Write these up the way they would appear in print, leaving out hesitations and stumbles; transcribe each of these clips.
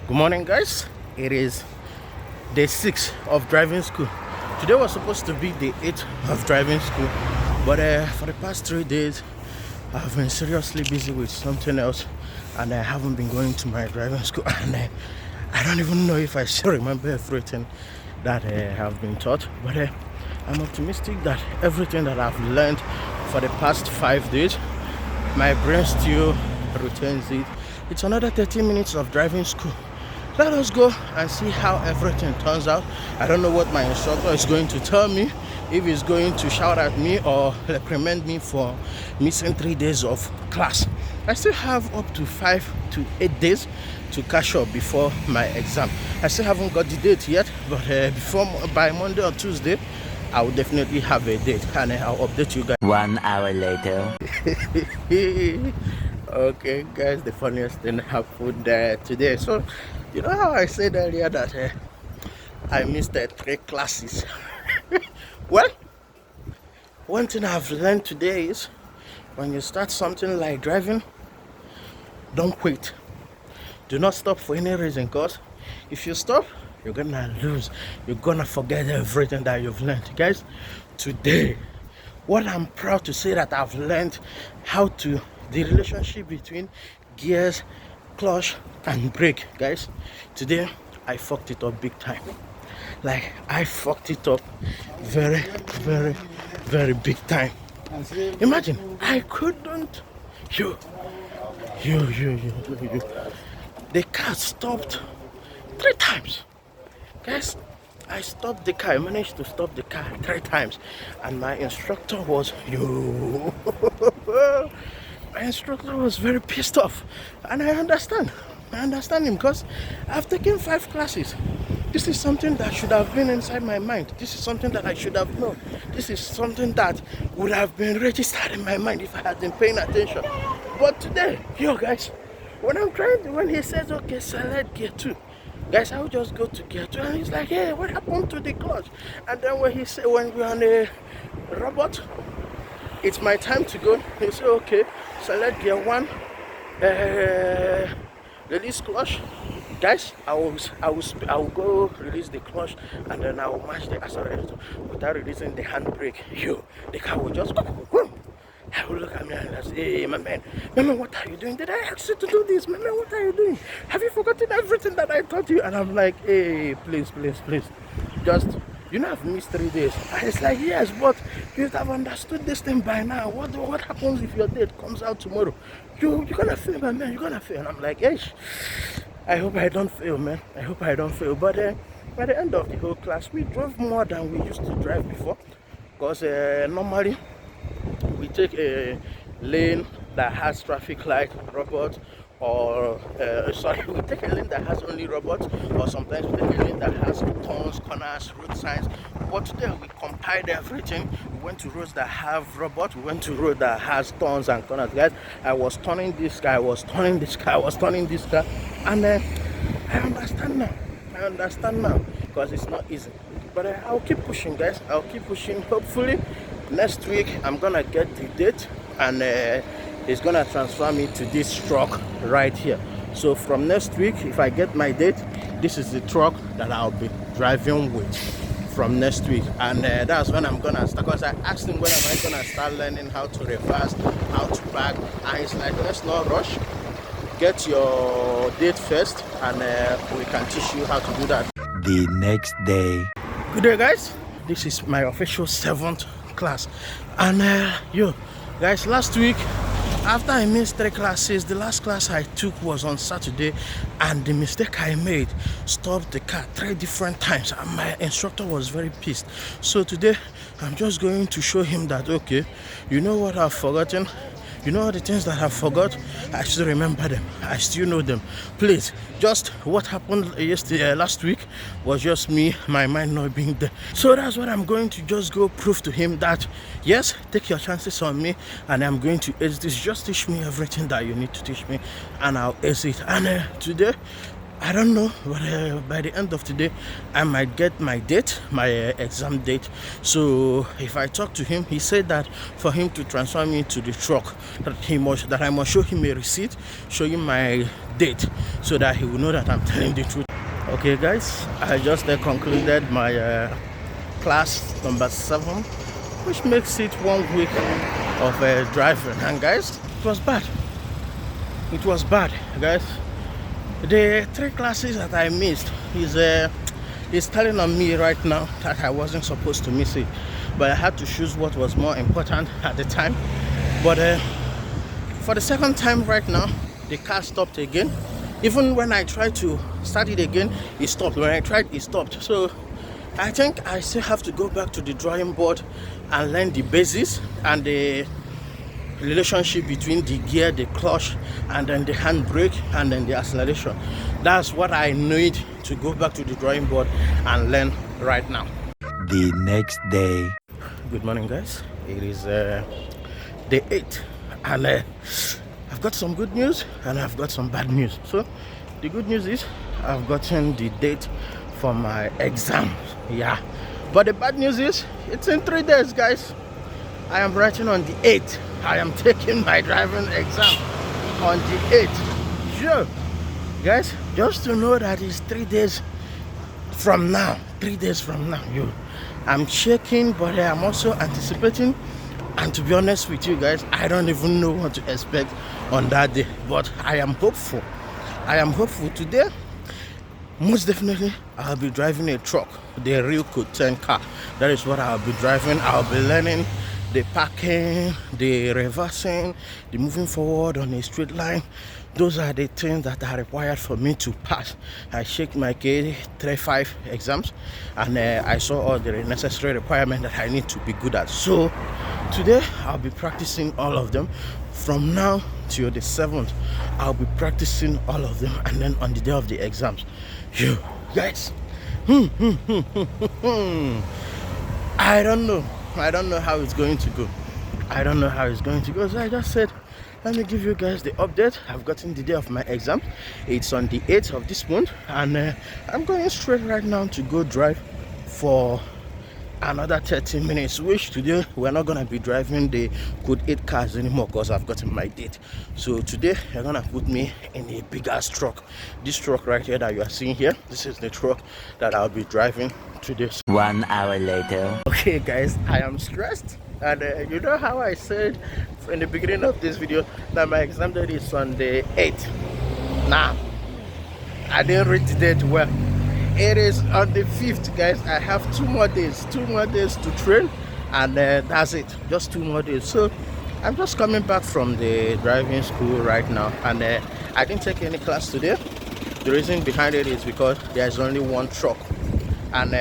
Good morning, guys. It is day 6 of driving school. Today was supposed to be day 8 of driving school, but for the past 3 days, I've been seriously busy with something else, and I haven't been going to my driving school. And I don't even know if I still remember everything that have been taught, but I'm optimistic that everything that I've learned for the past 5 days, my brain still retains it. It's another 30 minutes of driving school. Let us go and see how everything turns out. I don't know what my instructor is going to tell me, if he's going to shout at me or reprimand me for missing 3 days of class. I still have up to 5 to 8 days to catch up before my exam. I still haven't got the date yet, but by Monday or Tuesday, I will definitely have a date, and I'll update you guys. 1 hour later. Okay, guys, the funniest thing happened today. So, you know how I said earlier that I missed 3 classes? Well, one thing I've learned today is when you start something like driving, don't quit. Do not stop for any reason, because if you stop, you're gonna lose. You're gonna forget everything that you've learned. Guys, today, what I'm proud to say that I've learned the relationship between gears, clutch, and brake. Guys, today I fucked it up big time. Like, I fucked it up very, very, very big time. Imagine, I couldn't. You. The car stopped 3 times. Guys, I stopped the car. I managed to stop the car 3 times. And my instructor was, my instructor was very pissed off. And I understand him, because I've taken 5 classes. This is something that should have been inside my mind. This is something that I should have known. This is something that would have been registered in my mind if I had been paying attention. But today, guys, when he says, okay, select gear 2, guys, I'll just go to gear 2, and he's like, hey, what happened to the clutch? And then when we're on a robot, it's my time to go. He said, okay, select gear 1, release clutch. Guys, I will go release the clutch, and then I will match the accelerator without releasing the handbrake. The car will just boom. I will look at me and I say, hey, my man, what are you doing? Did I ask you to do this? Man, what are you doing? Have you forgotten everything that I taught you? And I'm like, hey, please. Just, I've missed 3 days. And it's like, yes, but you have understood this thing by now. What happens if your date comes out tomorrow? You're gonna fail, my man. You're gonna fail. And I'm like, hey, I hope I don't fail, man. I hope I don't fail. But by the end of the whole class, we drove more than we used to drive before. Because normally, we take a lane that has traffic light, robot, or we take a lane that has only robots, or sometimes we take a lane that has turns, corners, road signs. But today we compiled everything. We went to roads that have robots, we went to road that has turns and corners. Guys, I was turning this car, I was turning this car, and I understand now, because it's not easy. But I'll keep pushing, guys. I'll keep pushing. Hopefully next week I'm gonna get the date, and it's gonna transfer me to this truck right here. So from next week, if I get my date, this is the truck that I'll be driving with from next week. And that's when I'm gonna start, because I asked him when am I gonna start learning how to reverse, how to back, and he's like, let's not rush, get your date first, and we can teach you how to do that. The next day. Good day, guys. This is my official 7th class, and guys, last week after I missed 3 classes, the last class I took was on Saturday, and the mistake I made stopped the car 3 different times, and my instructor was very pissed. So today I'm just going to show him that, okay, you know what I've forgotten? You know the things that I forgot? I still remember them. I still know them. Please, just what happened last week was just me, my mind not being there. So that's what I'm going to just go prove to him, that yes, take your chances on me, and I'm going to ace this. Just teach me everything that you need to teach me, and I'll ace it. And today, I don't know, but by the end of today, I might get my date, my exam date. So if I talk to him, he said that for him to transfer me to the truck, that I must show him a receipt, show him my date, so that he will know that I'm telling the truth. Okay, guys, I just concluded my class number 7, which makes it 1 week of driving. And guys, it was bad. It was bad, guys. The 3 classes that I missed is telling on me right now that I wasn't supposed to miss it, but I had to choose what was more important at the time. But for the second time right now, the car stopped again. Even when I tried to start it again, it stopped. When I tried, it stopped. So I think I still have to go back to the drawing board and learn the basics and the relationship between the gear, the clutch, and then the handbrake, and then the acceleration. That's what I need to go back to the drawing board and learn right now. The next day. Good morning, guys. It is day 8, and I've got some good news and I've got some bad news. So the good news is I've gotten the date for my exam. Yeah, but the bad news is it's in 3 days, guys. I am writing on the 8th. I am taking my driving exam on the 8th. Sure, guys, just to know that it's 3 days from now. 3 days from now, I'm shaking, but I'm also anticipating. And to be honest with you guys, I don't even know what to expect on that day, but I am hopeful. I am hopeful today. Most definitely, I'll be driving a truck, the real Code 10 car. That is what I'll be driving. I'll be learning the parking, the reversing, the moving forward on a straight line. Those are the things that are required for me to pass. I checked my K35 exams, and I saw all the necessary requirements that I need to be good at. So today I'll be practicing all of them. From now till the 7th, I'll be practicing all of them, and then on the day of the exams, you guys, I don't know how it's going to go. So I just said, let me give you guys the update. I've gotten the day of my exam. It's on the 8th of this month, and I'm going straight right now to go drive for another 30 minutes, which today we're not gonna be driving the Code 8 cars anymore because I've gotten my date. So today they're gonna put me in a bigger truck. This truck right here that you are seeing here, this is the truck that I'll be driving today. 1 hour later. Okay guys, I am stressed, and you know how I said in the beginning of this video that my exam date is on the 8th. Now I didn't read the date well. It is on the 5th, guys. I have 2 more days to train, and that's it, just 2 more days. So I'm just coming back from the driving school right now, and I didn't take any class today. The reason behind it is because there's only 1 truck, and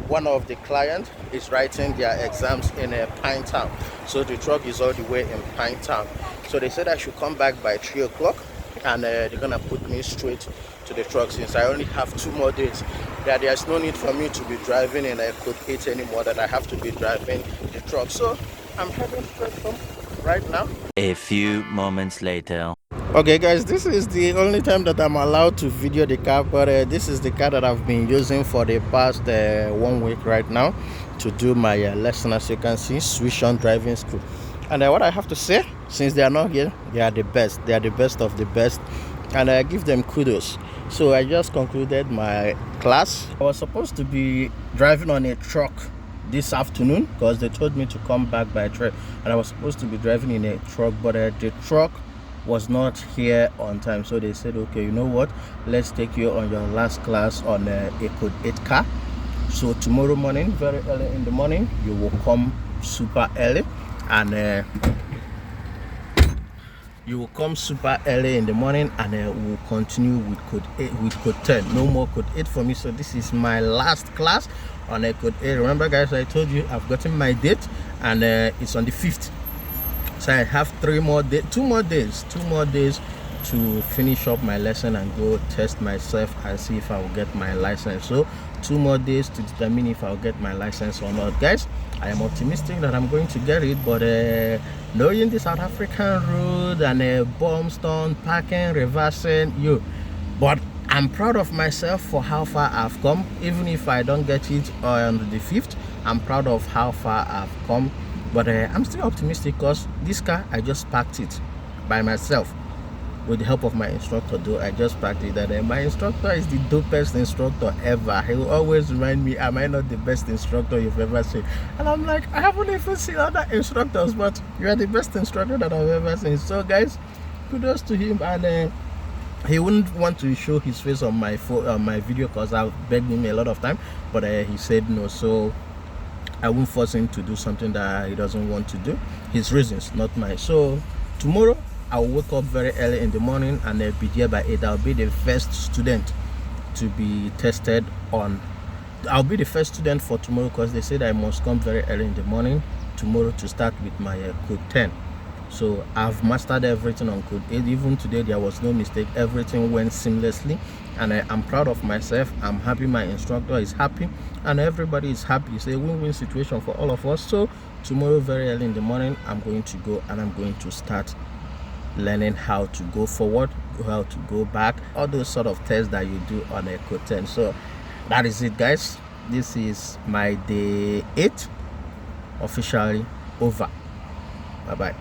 one of the clients is writing their exams in Pine Town, so the truck is all the way in Pine Town. So they said I should come back by 3 o'clock, and they're gonna put me straight to the truck. Since I only have 2 more days, that there's no need for me to be driving in a Code 8 anymore, that I have to be driving the truck. So I'm heading straight home right now. A few moments later. Okay guys, this is the only time that I'm allowed to video the car, but this is the car that I've been using for the past 1 week right now to do my lesson. As you can see, Switch On Driving School. And what I have to say, since they are not here, they are the best. They are the best of the best, and I give them kudos. So I just concluded my class. I was supposed to be driving on a truck this afternoon because they told me to come back by train, and I was supposed to be driving in a truck, but the truck was not here on time. So they said, okay, you know what, let's take you on your last class on a Code 8 car. So tomorrow morning, very early in the morning, you will come super early, and you will come super early in the morning, and we'll continue with Code 8, with Code 10. No more Code 8 for me. So this is my last class on a Code 8. Remember guys, I told you I've gotten my date, and it's on the 5th. So I have 2 more days to finish up my lesson and go test myself and see if I will get my license. So 2 more days to determine if I'll get my license or not. Guys, I am optimistic that I'm going to get it, but knowing the South African road and bombstone, parking, reversing, but I'm proud of myself for how far I've come. Even if I don't get it on the 5th, I'm proud of how far I've come. But I'm still optimistic because this car, I just parked it by myself with the help of my instructor. Though I just parked it, and my instructor is the dopest instructor ever. He will always remind me, am I not the best instructor you've ever seen? And I'm like, I haven't even seen other instructors, but you are the best instructor that I've ever seen. So guys, kudos to him. And he wouldn't want to show his face on my video because I've begged him a lot of time, but he said no. So I won't force him to do something that he doesn't want to do. His reasons, not mine. So tomorrow I'll wake up very early in the morning and be here by 8. I'll be the first student to be tested on. I'll be the first student for tomorrow because they said I must come very early in the morning tomorrow to start with my code 10. So I've mastered everything on code 8. Even today there was no mistake. Everything went seamlessly, and I'm proud of myself. I'm happy my instructor is happy, and everybody is happy. It's a win-win situation for all of us. So tomorrow very early in the morning I'm going to go and I'm going to start learning how to go forward, how to go back, all those sort of tests that you do on a code 10. So that is it, guys. This is my day 8 officially over. Bye bye.